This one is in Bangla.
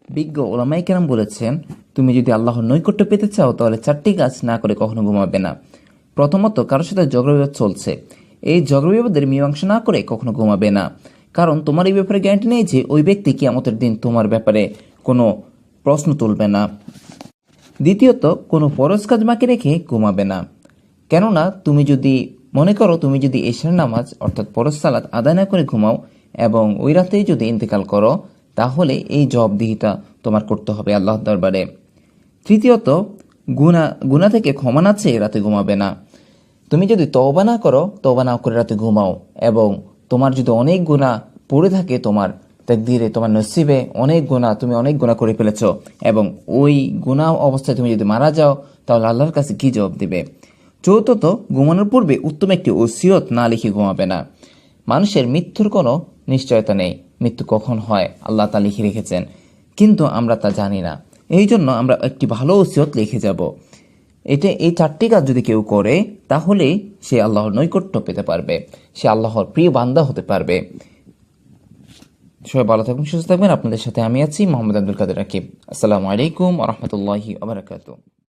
বিজ্ঞ ওলামায়ে কেরাম বলেছেন, তুমি যদি আল্লাহর নৈকট্য পেতে চাও তাহলে 4টি কাজ না করে কখনো ঘুমাবে না। প্রথমত, কারোর সাথে ঝগড়া বিবাদ চলছে, এই ঝগড়া বিবাদের মীমাংসা না করে কখনো ঘুমাবে না, কারণ তোমার এই ব্যাপারে গ্যারান্টি নেই যে ওই ব্যক্তি কিয়ামতের দিন তোমার ব্যাপারে কোনো প্রশ্ন তুলবে না। দ্বিতীয়ত, কোনো ফরজ কাজ বাকি রেখে ঘুমাবে না, কেননা তুমি যদি মনে করো তুমি যদি এশার নামাজ অর্থাৎ ফরজ সালাত আদায় না করে ঘুমাও এবং ওই রাতেই যদি ইন্তেকাল করো, তাহলে এই জবাবদিহিতা তোমার করতে হবে আল্লাহর দরবারে। তৃতীয়ত, গুনাহ থেকে ক্ষমা না চেয়ে রাতে ঘুমাবে না। তুমি যদি তওবা না করো, তওবা না করে রাতে ঘুমাও এবং তোমার যদি অনেক গুনাহ পড়ে থাকে, তোমার তাকদীরে তোমার নসিবে অনেক গুনাহ, তুমি অনেক গুনাহ করে ফেলেছো এবং ওই গুনাহ অবস্থায় তুমি যদি মারা যাও, তাহলে আল্লাহর কাছে কি জবাব দিবে? চতুর্থত, ঘুমানোর পূর্বে উত্তম একটি ওসিয়ত না লিখে ঘুমাবে না। মানুষের মৃত্যুর কোনো নিশ্চয়তা নেই, মৃত্যু কখন হয় আল্লাহ তা লিখে রেখেছেন, কিন্তু আমরা তা জানি না। এই জন্য আমরা একটি ভালো ওসিয়ত লিখে যাব। এই 4টি কাজ যদি কেউ করে, তাহলে সে আল্লাহর নৈকট্য পেতে পারবে, সে আল্লাহর প্রিয় বান্দা হতে পারবে। সবাই ভালো থাকবেন, সুস্থ থাকবেন। আপনাদের সাথে আমি আছি, মোহাম্মদ আব্দুল কাদের রাকিব। আসসালামু আলাইকুম ওয়া রাহমাতুল্লাহি ওয়া বারাকাতুহু।